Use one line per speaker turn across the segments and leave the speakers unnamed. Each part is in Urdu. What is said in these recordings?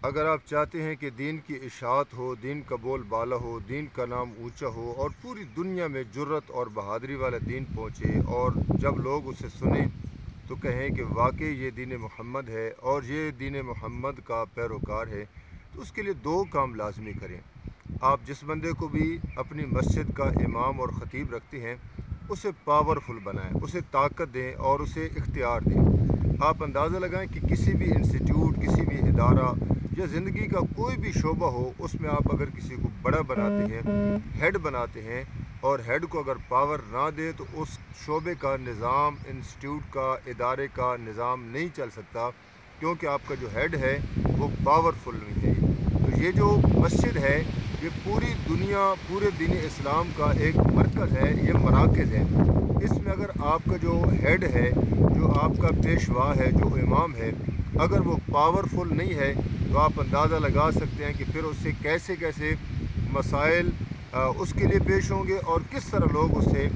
اگر آپ چاہتے ہیں کہ دین کی اشاعت ہو، دین کا بول بالا ہو، دین کا نام اونچا ہو اور پوری دنیا میں جرت اور بہادری والا دین پہنچے، اور جب لوگ اسے سنیں تو کہیں کہ واقعی یہ دین محمد ہے اور یہ دین محمد کا پیروکار ہے، تو اس کے لیے دو کام لازمی کریں۔ آپ جس بندے کو بھی اپنی مسجد کا امام اور خطیب رکھتے ہیں اسے پاورفل بنائیں، اسے طاقت دیں اور اسے اختیار دیں۔ آپ اندازہ لگائیں کہ کسی بھی انسٹیٹیوٹ، کسی بھی ادارہ یا زندگی کا کوئی بھی شعبہ ہو، اس میں آپ اگر کسی کو بڑا بناتے ہیں، ہیڈ بناتے ہیں، اور ہیڈ کو اگر پاور نہ دے تو اس شعبے کا نظام، انسٹیٹیوٹ کا، ادارے کا نظام نہیں چل سکتا، کیونکہ آپ کا جو ہیڈ ہے وہ پاورفل نہیں ہے۔ تو یہ جو مسجد ہے یہ پوری دنیا، پورے دین اسلام کا ایک مرکز ہے، یہ مراکز ہے۔ اس میں اگر آپ کا جو ہیڈ ہے، جو آپ کا پیشوا ہے، جو امام ہے، اگر وہ پاورفل نہیں ہے تو آپ اندازہ لگا سکتے ہیں کہ پھر اس سے کیسے کیسے مسائل اس کے لیے پیش ہوں گے اور کس طرح لوگ اسے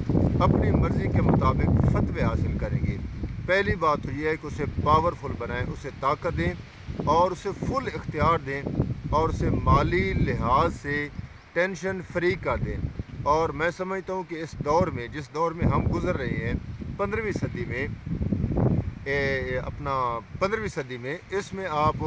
اپنی مرضی کے مطابق فتوے حاصل کریں گے۔ پہلی بات تو یہ ہے کہ اسے پاورفل بنائیں، اسے طاقت دیں اور اسے فل اختیار دیں اور اسے مالی لحاظ سے ٹینشن فری کر دیں۔ اور میں سمجھتا ہوں کہ اس دور میں، جس دور میں ہم گزر رہے ہیں 15ویں صدی میں، 15ویں صدی میں، اس میں آپ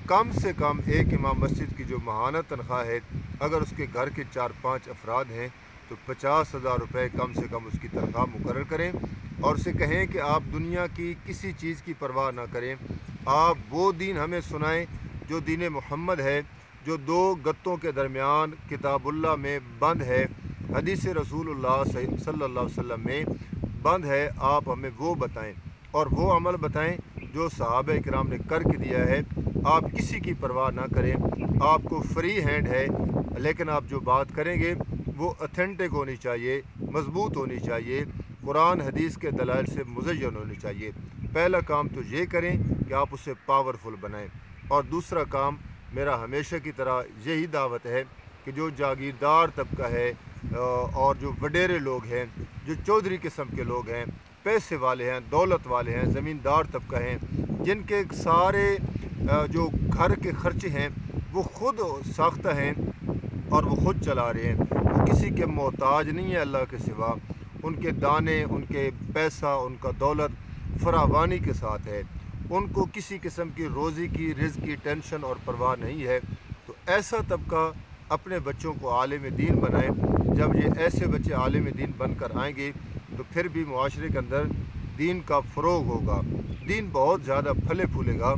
کم سے کم ایک امام مسجد کی جو ماہانہ تنخواہ ہے، اگر اس کے گھر کے 4-5 افراد ہیں تو 50,000 روپے کم سے کم اس کی تنخواہ مقرر کریں اور اسے کہیں کہ آپ دنیا کی کسی چیز کی پرواہ نہ کریں، آپ وہ دین ہمیں سنائیں جو دین محمد ہے، جو دو گتوں کے درمیان کتاب اللہ میں بند ہے، حدیث رسول اللہ صلی اللہ علیہ وسلم میں بند ہے، آپ ہمیں وہ بتائیں اور وہ عمل بتائیں جو صحابہ کرام نے کر کے دیا ہے۔ آپ کسی کی پرواہ نہ کریں، آپ کو فری ہینڈ ہے، لیکن آپ جو بات کریں گے وہ اتھینٹک ہونی چاہیے، مضبوط ہونی چاہیے، قرآن حدیث کے دلائل سے مزین ہونی چاہیے۔ پہلا کام تو یہ کریں کہ آپ اسے پاورفل بنائیں، اور دوسرا کام میرا ہمیشہ کی طرح یہی دعوت ہے کہ جو جاگیردار طبقہ ہے اور جو وڈیرے لوگ ہیں، جو چودھری قسم کے لوگ ہیں، پیسے والے ہیں، دولت والے ہیں، زمیندار طبقہ ہیں، جن کے سارے جو گھر کے خرچے ہیں وہ خود ساختہ ہیں اور وہ خود چلا رہے ہیں، وہ کسی کے محتاج نہیں ہے اللہ کے سوا، ان کے دانے، ان کے پیسہ، ان کا دولت فراوانی کے ساتھ ہے، ان کو کسی قسم کی روزی کی، رزق کی ٹینشن اور پرواہ نہیں ہے۔ تو ایسا طبقہ اپنے بچوں کو عالم دین بنائیں۔ جب یہ ایسے بچے عالم دین بن کر آئیں گے تو پھر بھی معاشرے کے اندر دین کا فروغ ہوگا، دین بہت زیادہ پھلے پھولے گا،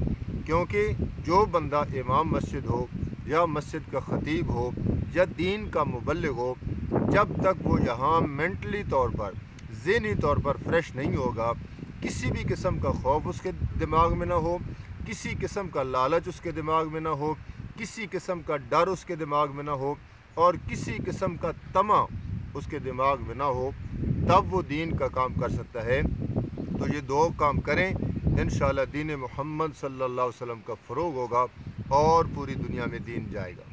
کیونکہ جو بندہ امام مسجد ہو یا مسجد کا خطیب ہو یا دین کا مبلغ ہو، جب تک وہ یہاں مینٹلی طور پر، ذہنی طور پر فریش نہیں ہوگا، کسی بھی قسم کا خوف اس کے دماغ میں نہ ہو، کسی قسم کا لالچ اس کے دماغ میں نہ ہو، کسی قسم کا ڈر اس کے دماغ میں نہ ہو اور کسی قسم کا طمع اس کے دماغ میں نہ ہو، تب وہ دین کا کام کر سکتا ہے۔ تو یہ دو کام کریں، انشاءاللہ دین محمد صلی اللہ علیہ وسلم کا فروغ ہوگا اور پوری دنیا میں دین جائے گا۔